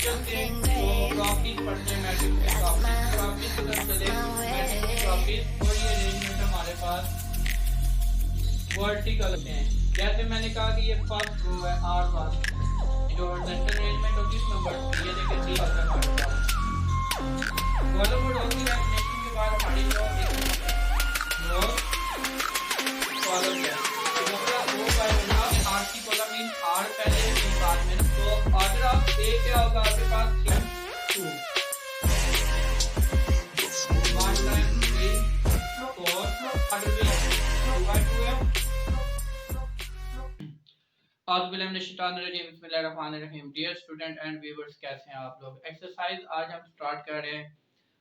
Question थे वो properties पढ़ते हैं मैट्रिक्स के, प्रॉपर्टीज की तरफ चले। मैट्रिक्स की प्रॉपर्टीज और ये अरेंजमेंट हमारे पास वर्टिकल हैं। जैसे मैंने कहा कि ये फर्स्ट रो है R1, जो हॉरिजॉन्टल अरेंजमेंट होती है इस नंबर की, ये देखिए डी होता है हमारे पास। कॉलम और रो की डेफिनेशन के बाद हमारी रो रो कॉलम है, तो मतलब वो बाय होगा R की कॉलम इन R पहले फिर बाद में, तो ऑर्डर ऑफ ए क्या होगा आपके पास 2 1 टाइम 3 4 ऑर्डर बी 2 बाय 2 है। डियर स्टूडेंट एंड व्यूअर्स, कैसे हैं आप लोग। एक्सरसाइज आज हम स्टार्ट कर रहे हैं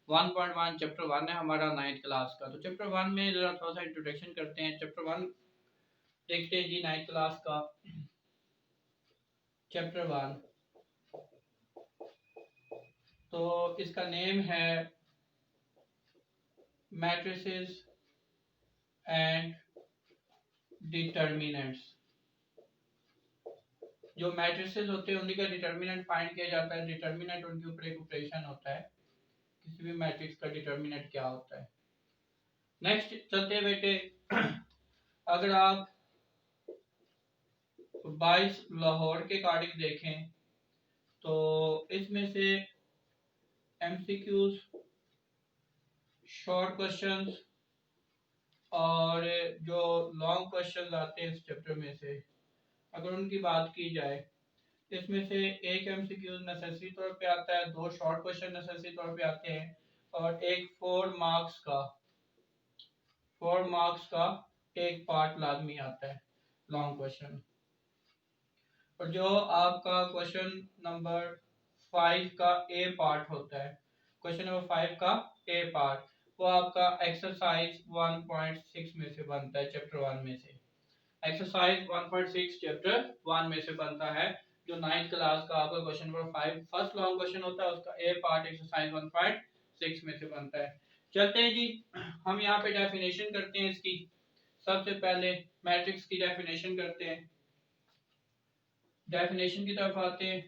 1.1 चैप्टर 1 है हमारा 9th क्लास का। तो चैप्टर 1 में जरा थोड़ा सा इंट्रोडक्शन करते हैं। चैप्टर 1 देखते हैं जी 9th क्लास का। चैप्टर 1 तो इसका नेम है मैट्रिसेस एंड डिटर्मिनेंट्स। जो मैट्रिसेस होते हैं उनका डिटर्मिनेंट फाइंड किया जाता है। डिटर्मिनेंट उनके ऊपर एक ऑपरेशन होता है, किसी भी मैट्रिक्स का डिटर्मिनेंट क्या होता है। नेक्स्ट चलते हैं बेटे। अगर आप 22 लाहौर के अकॉर्डिंग देखें तो इसमें से एमसीक्यूज, शॉर्ट क्वेश्चंस और जो लॉन्ग क्वेश्चंस आते हैं इस चैप्टर में से, अगर उनकी बात की जाए, इसमें से एक एमसीक्यूज नेसेसरी तौर पे आता है, 2 शॉर्ट क्वेश्चन नेसेसरी तौर पे आते हैं और एक 4 मार्क्स का एक पार्ट लाजमी आता है लॉन्ग क्वेश्चन। और जो आपका क्वेश्चन नंबर 5 का ए पार्ट होता है, क्वेश्चन नंबर 5 का ए पार्ट, वो आपका एक्सरसाइज 1.6 में से बनता है, चैप्टर 1 में से। एक्सरसाइज 1.6 चैप्टर 1 में से बनता है, जो 9th क्लास का आपका question number 5 first long question होता है, उसका ए पार्ट एक्सरसाइज 1.6 में से बनता है। चलते हैं जी, हम यहाँ पे डेफिनेशन करते हैं इसकी। सबसे पहले मैट्रिक्स की डेफिनेशन करते हैं। डेफिनेशन की तरफ आते हैं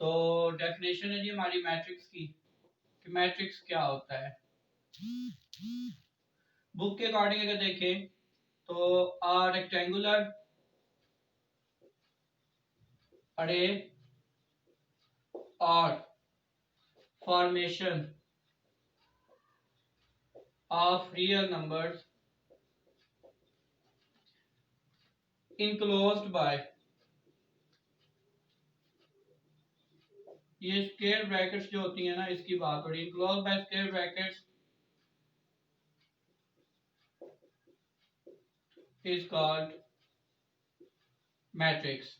तो डेफिनेशन है जी हमारी मैट्रिक्स की, कि मैट्रिक्स क्या होता है। बुक के अकॉर्डिंग अगर देखें तो आ रेक्टेंगुलर अरे और formation of real numbers enclosed bye, ये स्क्वायर ब्रैकेट्स जो होती है ना, इसकी बात हो रही है। Enclosed bye square brackets is called matrix.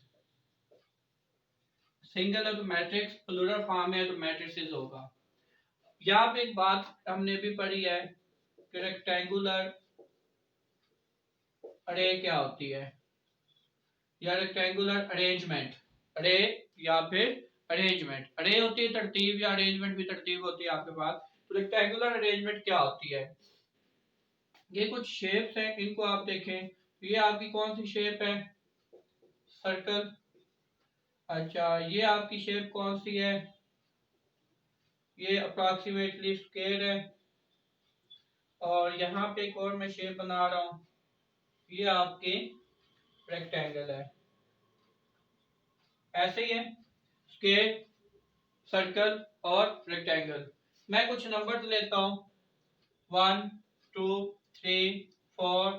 Single है तो मैट्रिक्स, प्लूरल फॉर्म है तो मैट्रिसेस होगा। यहाँ पे एक बात हमने भी पढ़ी है कि रेक्टेंगुलर अरे क्या होती है, या रेक्टेंगुलर अरेंजमेंट। अरे या फिर अरेंजमेंट, अरे होती है तरतीब, या अरेंजमेंट भी तरतीब होती है आपके पास। तो रेक्टेंगुलर अरेंजमेंट क्या होती है, ये कुछ शेप्स हैं, इनको आप देखें। ये आपकी कौन सी शेप है, सर्कल। अच्छा, ये आपकी शेप कौन सी है, ये अप्रॉक्सीमेटली स्क्वायर है। और यहाँ पे एक और मैं शेप बना रहा हूँ, ये आपके रेक्टेंगल है। ऐसे ही है स्क्वायर, सर्कल और रेक्टेंगल। मैं कुछ नंबर लेता हूँ 1 2 3 4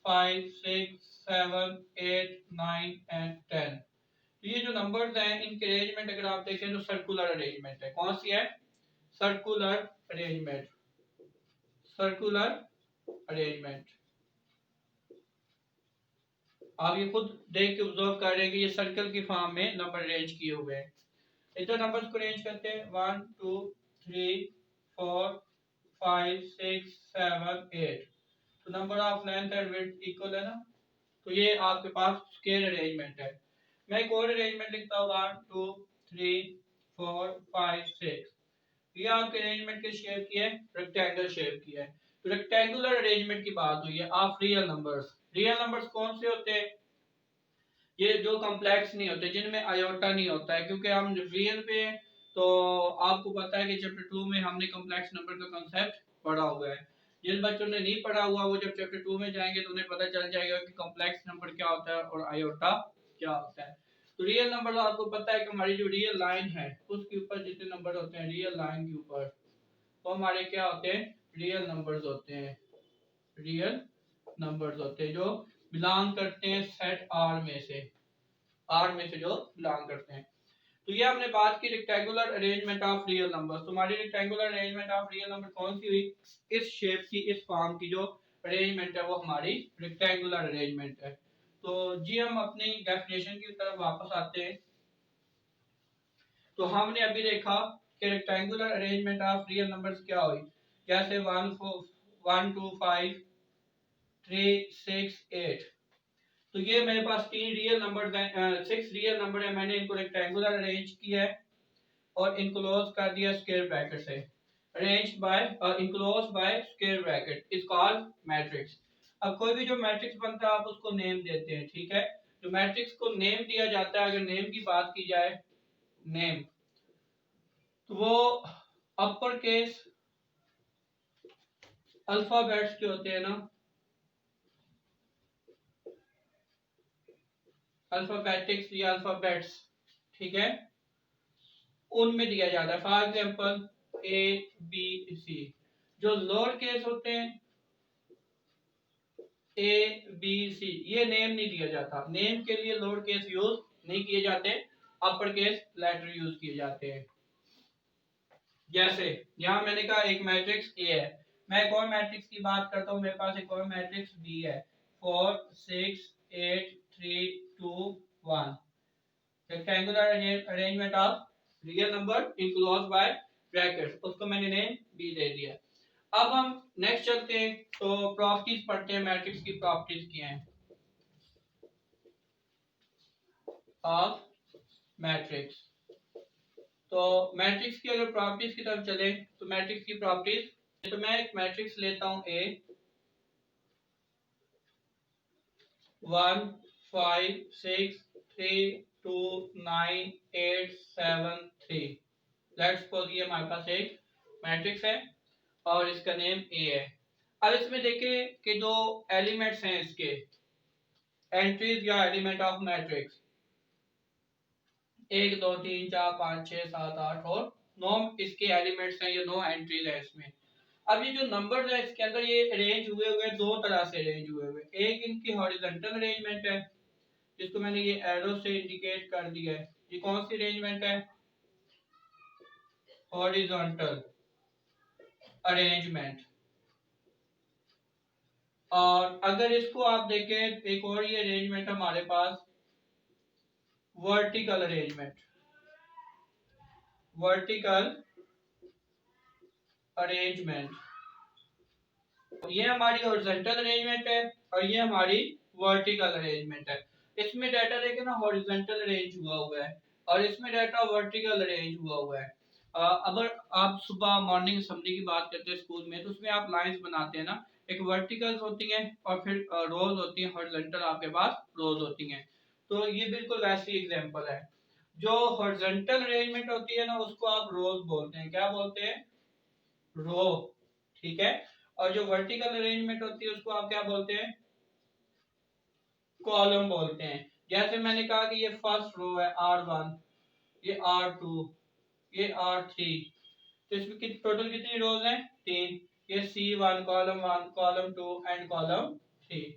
5 6 7 8 9 एंड 10। ये जो नंबर्स हैं इनके अरेंजमेंट अगर आप देखें तो सर्कुलर अरेंजमेंट है। कौन सी है, सर्कुलर अरेंजमेंट। सर्कुलर अरेंजमेंट आप ये खुद देख के ऑब्जर्व कर रहे हैं कि ये सर्कल की फॉर्म में नंबर अरेंज किए हुए हैं। इधर नंबर्स को अरेंज करते हैं 1 2 3 4 5 6 7 8। तो number of length and width equal है ना, तो ये आपके पास स्क्वायर अरेंजमेंट है। मैं एक और अरेंजमेंट लिखता हूँ 1 2 3 4 5 6। ये आपके अरेंजमेंट के शेप की है, रेक्टेंगल शेप की है। तो रेक्टेंगुलर अरेंजमेंट की बात हुई है of real numbers. Real numbers कौन से होते हैं, ये जो कॉम्प्लेक्स नहीं होते, जिनमें आयोटा नहीं होता है, क्योंकि हम रियल पे हैं, तो आपको पता है कि चैप्टर 2 में हमने कॉम्प्लेक्स नंबर का कॉन्सेप्ट पढ़ा हुआ है। जिन बच्चों ने नहीं पढ़ा हुआ वो जब चैप्टर 2 में जाएंगे तो उन्हें पता चल जाएगा कि कॉम्प्लेक्स नंबर क्या होता है और आयोटा क्या होता है। तो रियल नंबर तो आपको पता है कि हमारी जो रियल लाइन है उसके ऊपर जितने नंबर होते हैं रियल लाइन के ऊपर, तो हमारे क्या होते हैं, रियल नंबर्स होते हैं। रियल नंबर्स होते हैं जो बिलोंग करते हैं सेट आर में से, आर में से जो बिलोंग करते हैं। तो ये हमने बात की rectangular arrangement of real numbers. तुम्हारी rectangular arrangement of real number कौन सी हुई, इस शेप की, इस फॉर्म की जो अरेंजमेंट है वो हमारी रेक्टेंगुलर अरेंजमेंट है। तो जी हम अपनी डेफिनेशन की तरफ वापस आते हैं। तो हमने अभी देखा कि rectangular arrangement of real numbers क्या हुई, जैसे 1 2 5 3 6 8। तो ये मेरे पास तीन रियल नंबर है, 6 रियल नंबर है, मैंने इनको रेक्टेंगुलर अरेंज किया है और इनक्लोज कर दिया स्क्वायर ब्रैकेट से। Arranged bye enclose by square bracket is called matrix. अब कोई भी जो मैट्रिक्स बनता है आप उसको नेम देते हैं, ठीक है। जो मैट्रिक्स को नेम दिया जाता है, अगर नेम की बात की जाए, नेम, तो वो अपर केस अल्फाबेट्स के होते हैं ना, अल्फाबेटिक्स या अल्फाबेट्स, ठीक है, उनमें दिया जाता है। For example A B C. जो लोअर केस होते हैं ए बी सी, ये नेम नहीं दिया जाता, नेम के लिए लोअर केस यूज नहीं किए जाते, अपर केस लेटर यूज किए जाते हैं। जैसे यहां मैंने कहा एक मैट्रिक्स ए है, मैं एक और मैट्रिक्स की बात करता हूं, मेरे पास एक और मैट्रिक्स बी है, 4 6 8 3 2 1। Rectangular arrangement of real number enclose by brackets, उसको मैंने नेम बी दे दिया। अब हम नेक्स्ट चलते हैं, तो प्रॉपर्टीज पढ़ते हैं, मैट्रिक्स की प्रॉपर्टीज क्या हैं ऑफ मैट्रिक्स। तो मैट्रिक्स की अगर प्रॉपर्टीज की तरफ चले तो मैट्रिक्स की प्रॉपर्टीज, तो मैं एक मैट्रिक्स लेता हूं ए 1 5 6 3 2 9 8 7 3। लेट्स सपोज ये हमारे पास एक मैट्रिक्स है और इसका नेम ए है। अब इसमें देखें कि जो एलिमेंट्स हैं इसके, एंट्रीज या एलिमेंट ऑफ मैट्रिक्स, 1 2 3 4 5 6 7 8 और 9 इसके एलिमेंट्स हैं, ये 9 एंट्रीज है इसमें। अब ये जो नंबर्स है इसके अंदर ये अरेंज हुए हुए दो तरह से अरेंज हुए हुए, एक इनकी हॉरिजॉन्टल अरेंजमेंट है जिसको मैंने ये एरो से इंडिकेट कर दिया है, ये कौन सी अरेंजमेंट है, हॉरिजॉन्टल अरेंजमेंट। और अगर इसको आप देखें एक और ये अरेंजमेंट हमारे पास वर्टिकल अरेंजमेंट, वर्टिकल अरेंजमेंट, ये हमारी हॉरिजॉन्टल अरेंजमेंट है और ये हमारी वर्टिकल अरेंजमेंट है। इसमें डाटा देखें ना हॉरिजॉन्टल अरेंज हुआ हुआ है और इसमें डाटा वर्टिकल अरेंज हुआ हुआ है। अगर आप सुबह मॉर्निंग असेंबली की बात करते हैं स्कूल में, तो उसमें आप लाइंस बनाते हैं ना, एक वर्टिकल होती हैं और फिर रोज होती हैं, हॉरिजॉन्टल आपके पास रोज होती हैं। तो ये बिल्कुल वैसी एग्जांपल है। जो हॉरिजॉन्टल अरेंजमेंट होती है ना उसको आप रोज बोलते हैं, क्या बोलते हैं, रो, ठीक है। और जो वर्टिकल अरेंजमेंट होती है उसको आप क्या बोलते हैं, कॉलम बोलते हैं। जैसे मैंने कहा कि ये फर्स्ट रो है R1, ये R2, ये R3, तो इसमें टोटल कितनी रोज हैं, तीन। ये C1 column 1 column 2 and column 3,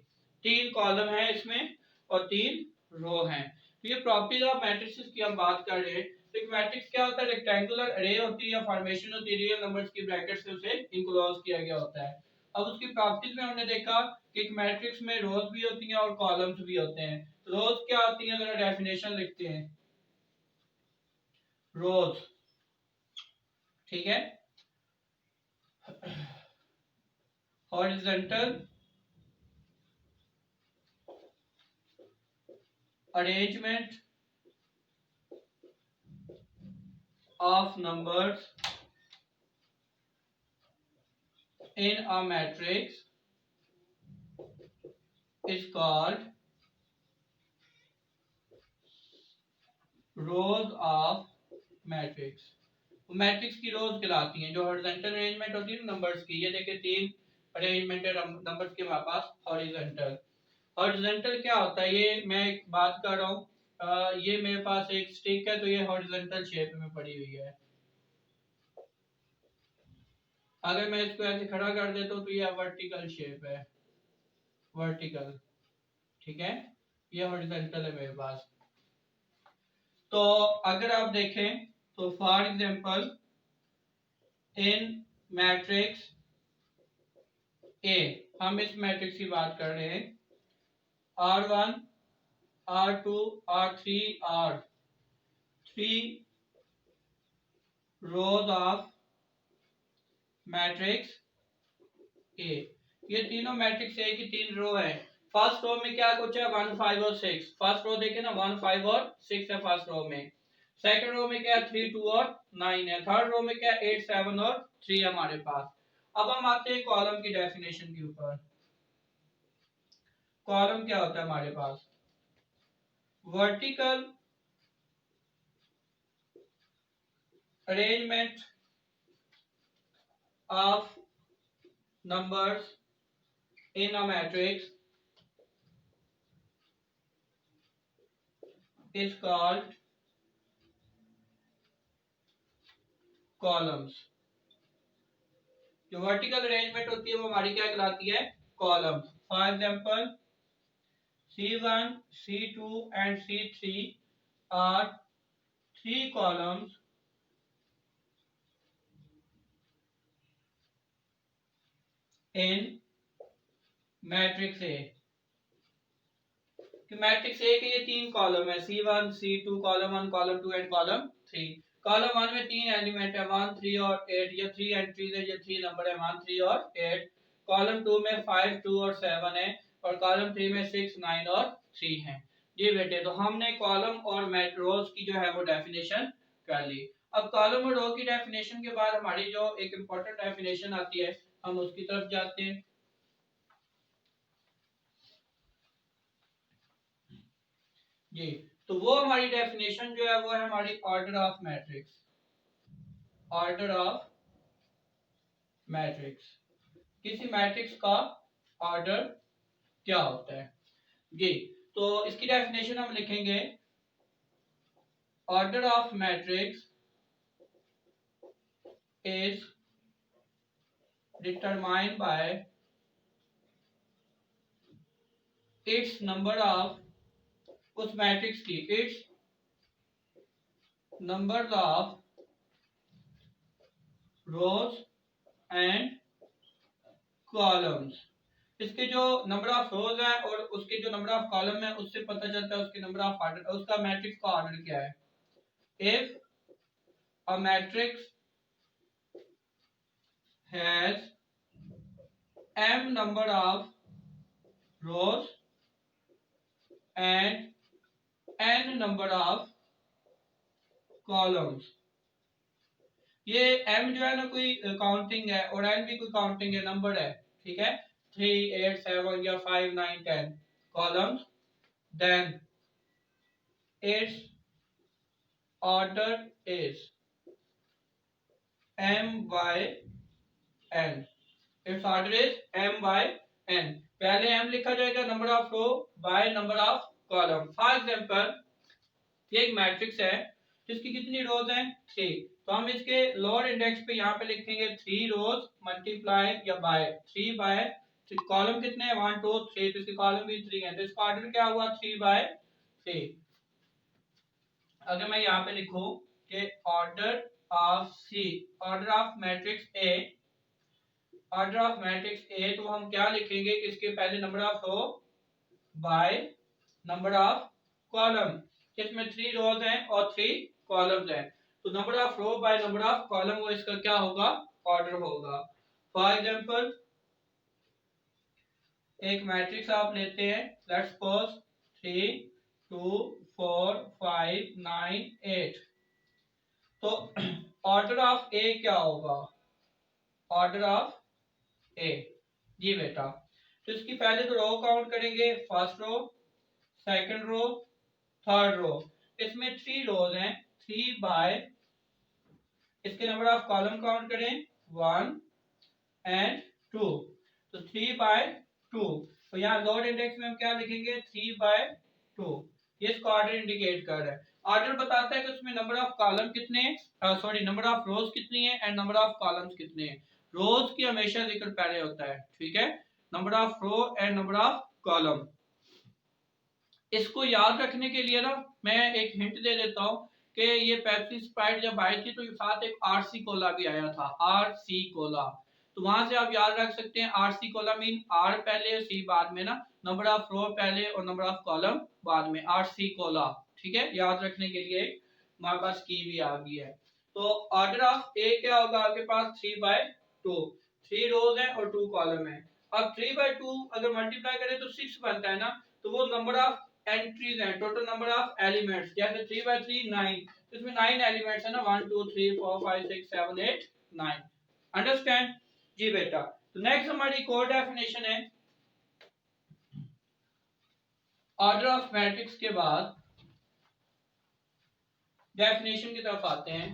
तीन कॉलम है इसमें और तीन रो हैं। तो ये प्रॉपर्टीज ऑफ मैट्रिसेस की हम बात कर रहे हैं। तो एक मैट्रिक्स क्या होता है, रेक्टेंगुलर अरे होती है या फॉर्मेशन होती है, रियल नंबर्स की ब्रैकेट से उसे इनक्लोज किया गया होता है। अब उसकी प्रॉपर्टीज में हमने देखा कि एक मैट्रिक्स में रोज भी होती हैं और कॉलम्स भी होते हैं। रोज क्या होती है, अगर डेफिनेशन लिखते हैं, रोज, ठीक है, horizontal arrangement of numbers in a matrix is called rose of matrix. Matrix की रोज कहलाती हैं जो हॉरिजॉन्टल अरेंजमेंट होती है नंबर्स की। ये देखिए तीन अरेंजमेंट है नंबर्स के हमारे पास। हॉरिजॉन्टल, हॉरिजॉन्टल क्या होता है, ये मैं एक बात कर रहा हूँ। ये मेरे पास एक स्टिक है तो ये हॉरिजॉन्टल शेप में पड़ी हुई है। अगर मैं इसको ऐसे खड़ा कर देता हूँ तो ये वर्टिकल शेप है, वर्टिकल, ठीक है। ये हॉरिजॉन्टल है मेरे पास। तो अगर आप देखें तो for example in matrix A, हम इस मैट्रिक्स की बात कर रहे हैं, R1 R2 R3 R, 3 rows of matrix A. ये तीनों मैट्रिक्स ए की तीन रो है। फर्स्ट रो में क्या कुछ है, 1 5 और 6। फर्स्ट रो देखे ना, 1 5 और 6 है फर्स्ट रो में। सेकंड रो में क्या है, 3 2 और 9 है। थर्ड रो में क्या है, 8 7 और 3 है हमारे पास। अब हम आते हैं कॉलम की डेफिनेशन के ऊपर। कॉलम क्या होता है हमारे पास, vertical arrangement of numbers in a matrix is called columns। जो वर्टिकल अरेंजमेंट होती है वो हमारी क्या कहलाती है, columns. For example C1 C2 and C3 are three columns in matrix A। कि मैट्रिक्स ए के ये तीन कॉलम है, C1 C2, column 1 column 2 and column 3। Column 1 में तीन एलिमेंट है, 1 3 और 8। ये 3 एंट्रीज है, ये 3 नंबर है, 1 3 और 8। कॉलम 2 में 5 2 और 7 है, और कॉलम 3 में 6 9 और 3 है। ये बेटे तो हमने कॉलम और रोज की जो है वो डेफिनेशन कर ली। अब कॉलम और रो की डेफिनेशन के बाद हमारी जो एक इंपॉर्टेंट डेफिनेशन आती है, हम उसकी तरफ जाते हैं। जी, तो वो हमारी डेफिनेशन जो है वो है हमारी order of matrix. Order of matrix, किसी मैट्रिक्स का ऑर्डर क्या होता है। जी, तो इसकी डेफिनेशन हम लिखेंगे, order of matrix is determined by it's number of, उस मैट्रिक्स की it's number of rose and columns. इसके जो नंबर ऑफ रोज है और उसके जो नंबर ऑफ कॉलम है उससे पता चलता है उसके नंबर ऑफ ऑर्डर, उसका मैट्रिक्स का ऑर्डर क्या है। If a matrix has m number of rows and n number of columns, ये m जो है ना कोई काउंटिंग है और n भी कोई काउंटिंग है, नंबर है, ठीक है। 3 8 7 या 5 9 10 columns, then its order is m by n। Its order is m by n। पहले m लिखा जाएगा number of row by number of column. For example ये एक मैट्रिक्स है जिसकी कितनी रोज हैं, 3। तो हम इसके लोअर इंडेक्स पे यहाँ पे लिखेंगे 3 रोज मल्टीप्लाई या बाय 3 बाय, कॉलम कितने हैं 1 2 3, तो इसके कॉलम भी 3 हैं, तो इसका ऑर्डर क्या हुआ 3 बाय 3। अगर मैं यहाँ पे लिखूं कि order of C, order of matrix A, order of matrix A, तो हम क्या लिखेंगे कि इसके पहले number of row by number of column. इसमें 3 रोज हैं और 3 कॉलम्स हैं, तो number of row by number of column वो इसका क्या होगा, ऑर्डर होगा। फॉर एग्जांपल एक मैट्रिक्स आप लेते हैं, लेट्स सपोज 3 2 4 5 9 8। तो ऑर्डर ऑफ ए क्या होगा, ऑर्डर ऑफ ए, जी बेटा। तो इसकी पहले तो रो काउंट करेंगे, first row second row third row. इसमें 3 रोज हैं, 3 बाय, इसके नंबर ऑफ कॉलम काउंट करें 1 एंड 2, तो 3 बाय 2। तो यहाँ लोड इंडेक्स में हम क्या लिखेंगे 3 बाय 2। ये इसको ऑर्डर इंडिकेट कर रहा है। ऑर्डर बताता है कि उसमें नंबर ऑफ कॉलम कितने हैं, सॉरी नंबर ऑफ रोज कितनी है एंड नंबर ऑफ कॉलम्स कितने हैं। रोज की हमेशा जिक्र पहले होता है, ठीक है, number of row and number of column. इसको याद रखने के लिए ना मैं एक हिंट दे देता हूँ कि ये पेप्सी स्प्राइट जब आई थी तो साथ एक आरसी कोला भी आया था, आरसी कोला। तो वहां से आप याद रख सकते हैं आरसी कोला मीन आर पहले सी बाद में ना, नंबर ऑफ रो पहले और नंबर ऑफ कॉलम बाद में, आरसी कोला। ठीक है, याद रखने के लिए हमारे पास की भी आ गई है। तो ऑर्डर ऑफ ए क्या होगा आपके पास 3/2, 3 रोज है और 2 कॉलम है। अब 3/2 अगर मल्टीप्लाई करें तो 6 बनता है ना, तो वो नंबर ऑफ एंट्रीज हैं, टोटल नंबर ऑफ एलिमेंट्स, जैसे 3/3 9, इसमें 9 एलिमेंट्स है ना, 1 2 3 4 5 6 7 8 9। अंडरस्टैंड जी बेटा। तो नेक्स्ट हमारी कोर डेफिनेशन है, ऑर्डर ऑफ मैट्रिक्स के बाद डेफिनेशन की तरफ आते हैं।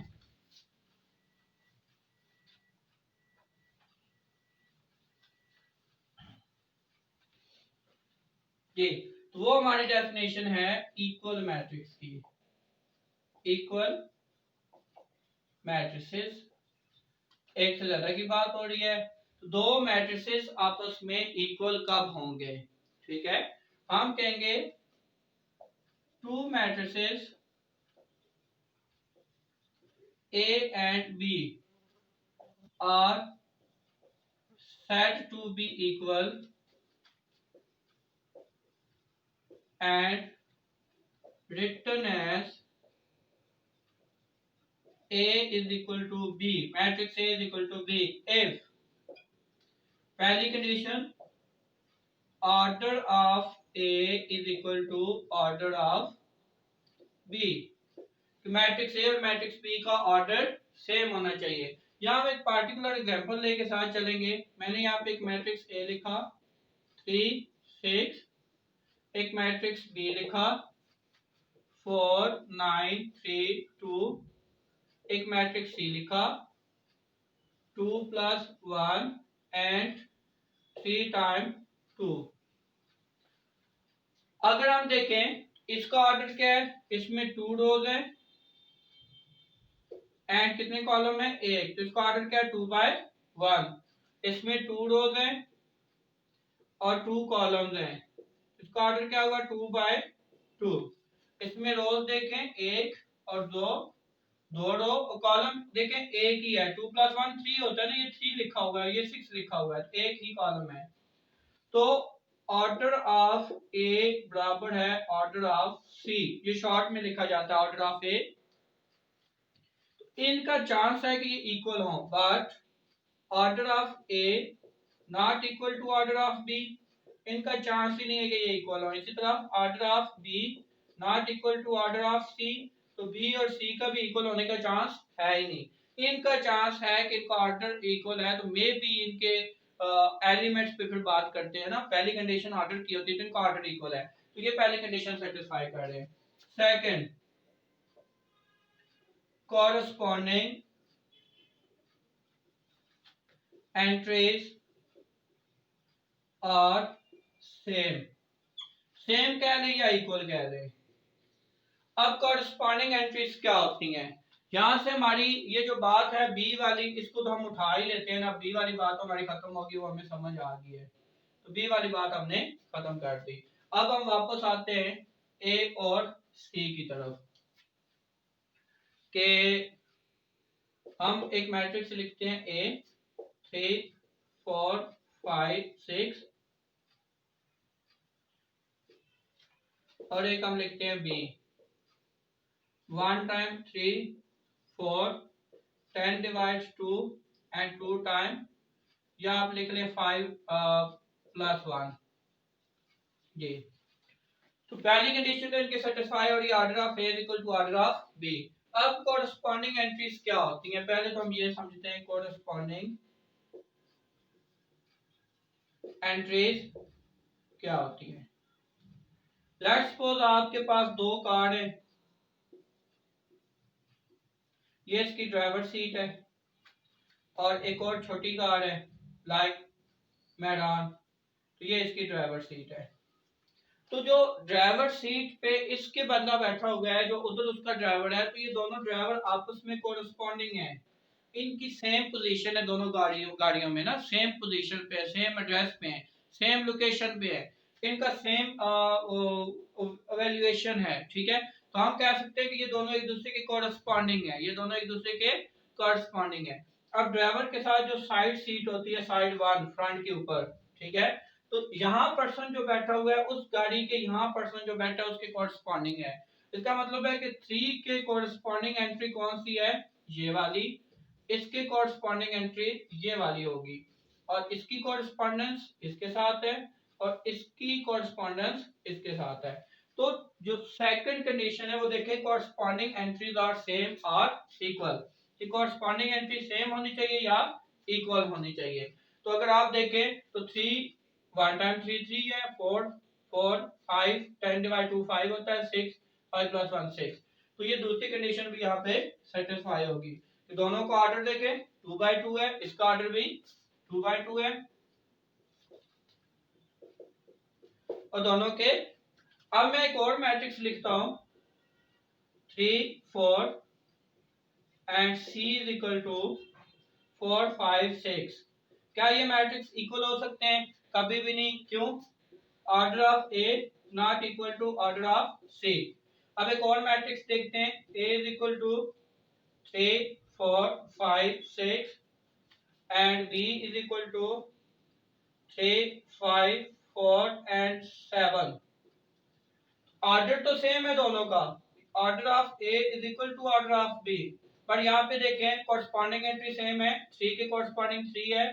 जी, तो वो हमारी डेफिनेशन है इक्वल मैट्रिक्स की। इक्वल मैट्रिसेस, एक से ज्यादा की बात हो रही है, तो दो मैट्रिसेस आपस में इक्वल कब होंगे, ठीक है, हम कहेंगे to matrices A and B are said to be equal and written as A is equal to B, matrix A is equal to B if पहली condition order of A is equal to order of B, तो matrix A और matrix B का order same होना चाहिए। यहाँ हम एक particular example लेके साथ चलेंगे। मैंने यहाँ पे एक मैट्रिक्स A लिखा 3 6, एक मैट्रिक्स B लिखा 4 9 3 2, एक मैट्रिक्स C लिखा 2 + 1 एंड 3 टाइम 2। अगर हम देखें इसका ऑर्डर क्या है, इसमें 2 रोज है एंड कितने कॉलम है 1, तो इसका ऑर्डर क्या है 2/1। इसमें 2 रोज है और 2 कॉलम्स हैं, इसका ऑर्डर क्या होगा 2/2। इसमें रोज देखें 1 और 2, 2 रो और कॉलम देखें एक ही है, 2 + 1 3 होता है ना, ये 3 लिखा हुआ है, ये 6 लिखा हुआ है, एक ही कॉलम है। तो ऑर्डर ऑफ ए बराबर है ऑर्डर ऑफ सी, ये शॉर्ट में लिखा जाता है ऑर्डर ऑफ ए। इनका चांस है कि ये इक्वल हो, but order of A not equal to order of B, इनका चांस ही नहीं है कि ये इक्वल हो। इसी तरह order of B not equal to order of C, तो बी और सी का भी इक्वल होने का चांस है ही नहीं। इनका चांस है कि इनका ऑर्डर इक्वल है, तो मे बी इनके एलिमेंट्स पे फिर बात करते हैं ना, पहली कंडीशन ऑर्डर की होती है तो इनका ऑर्डर इक्वल है, तो ये पहली कंडीशन सेटिस्फाई कर रहे हैं। सेकंड, कॉरस्पॉन्डिंग एंट्रीज और सेम, सेम कह रहे या इक्वल कह रहे। अब कॉरस्पॉन्डिंग एंट्रीज क्या होती हैं, यहां से हमारी ये जो बात है बी वाली, इसको तो हम उठा ही लेते हैं ना, बी वाली बात तो हमारी खत्म होगी, वो हमें समझ आ गई है, तो बी वाली बात हमने खत्म कर दी। अब हम वापस आते हैं ए और सी की तरफ, के हम एक मैट्रिक्स लिखते हैं ए 3 4 5 6 और एक हम लिखते हैं B 1 time 3 4 10 divides 2 and 2 time, या आप लिख लें 5 + 1 जी। तो पहली कंडीशन तो इनके सेटिस्फाई हो रही है, order of A equal to order of B. अब कोरस्पॉन्डिंग एंट्रीज क्या होती हैं, पहले तो हम ये समझते हैं कोरस्पॉन्डिंग एंट्रीज क्या होती है। लेट्स सपोज आपके पास 2 कार्ड है, ये इसकी ड्राइवर सीट है और एक और छोटी कार है लाइक मैडान, तो ये इसकी ड्राइवर सीट है। तो जो ड्राइवर सीट पे इसके बंदा बैठा हुआ है, जो उधर उसका ड्राइवर है, तो ये दोनों ड्राइवर आपस में कोरस्पॉन्डिंग है, इनकी सेम पोजीशन है, दोनों गाड़ियों में ना सेम पोजीशन पे है, सेम एड्रेस पे है, सेम लोकेशन पे है, इनका सेम एवेल्युएशन है, ठीक है। तो हम कह सकते हैं कि ये दोनों एक दूसरे के कोरस्पॉन्डिंग है, ये दोनों एक दूसरे के कोरस्पॉन्डिंग है। अब ड्राइवर के साथ जो साइड सीट होती है, साइड वन फ्रंट के ऊपर, ठीक है, तो यहाँ पर्सन जो बैठा हुआ है उस गाड़ी के यहाँ पर्सन जो बैठा है उसके कोरस्पॉन्डिंग है। इसका मतलब है कि 3 के कोरस्पॉन्डिंग एंट्री कौन सी है, ये वाली, इसके कोरस्पॉन्डिंग एंट्री ये वाली होगी, और इसकी कोरस्पॉन्डेंस इसके साथ है, और इसकी कोरस्पॉन्डेंस इसके साथ है। तो जो सेकंड कंडीशन है वो देखें, corresponding entries are same are equal, कि कोरस्पॉन्डिंग एंट्री सेम होनी चाहिए या इक्वल होनी चाहिए। तो अगर आप देखें तो 3 1 टाइम 3 3 है, 4 4 5 10 डिवाइड 2 5 होता है, 6 5 प्लस 1 6। तो ये दूसरी कंडीशन भी यहाँ पे सेटिस्फाई होगी। तो दोनों को ऑर्डर देखें, 2/2 है, इसका ऑर्डर भी 2/2 है, और दोनों के। अब मैं एक और मैट्रिक्स लिखता हूं, 3 4 and C is equal to 4 5 6। क्या ये मैट्रिक्स इक्वल हो सकते हैं? कभी भी नहीं। क्यों? Order of A not equal to order of C. अब एक और मैट्रिक्स देखते हैं, A is equal to 3 4 5 6 and B is equal to 3 5 4 and 7। Order तो सेम है दोनों का, order of A is equal to order of B, पर यहाँ पे देखें कोरस्पॉन्डिंग एंट्री सेम है, 3 के कोरस्पॉन्डिंग 3 है,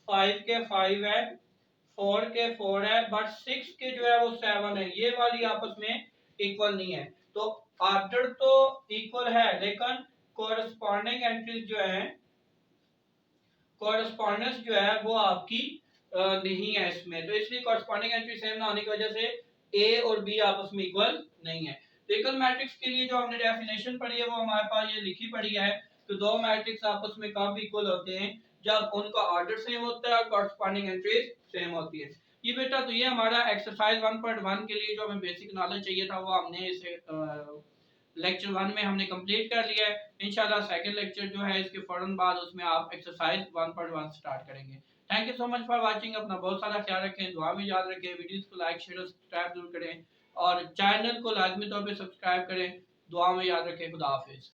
5 के 5 है, 4 के 4 है, बट 6 के जो है वो 7 है, ये वाली आपस में इक्वल नहीं है। तो ऑर्डर तो इक्वल है लेकिन कोरस्पॉन्डिंग एंट्रीज जो है, कोरस्पॉन्डेंस जो है वो आपकी नहीं है इसमें, तो इसलिए कोरस्पॉन्डिंग एंट्री सेम ना होने की वजह से ए और बी आपस में इक्वल नहीं है। तो एकल मैट्रिक्स के लिए जो हमने डेफिनेशन पढ़ी है वो हमारे पास ये लिखी पड़ी है। तो दो मैट्रिक्स आपस में कब इक्वल होते हैं? जब उनका ऑर्डर सेम होता है और कोरस्पॉन्डिंग एंट्रीज सेम होती है। ये बेटा, तो ये हमारा एक्सरसाइज 1.1 के लिए जो हमें बेसिक नॉलेज चाहिए था वो हमने इसे लेक्चर 1 में हमने कंप्लीट कर लिया है। इंशाल्लाह सेकंड लेक्चर जो है इसके फौरन बाद उसमें आप एक्सरसाइज 1.1 स्टार्ट करेंगे। Thank you so much for watching. अपना बहुत सारा ख्याल रखें, दुआ में याद रखें, वीडियोस को लाइक शेयर और सब्सक्राइब जरूर करें, और चैनल को लाजमी तौर पे सब्सक्राइब करें। दुआ में याद रखें। खुदा हाफिज।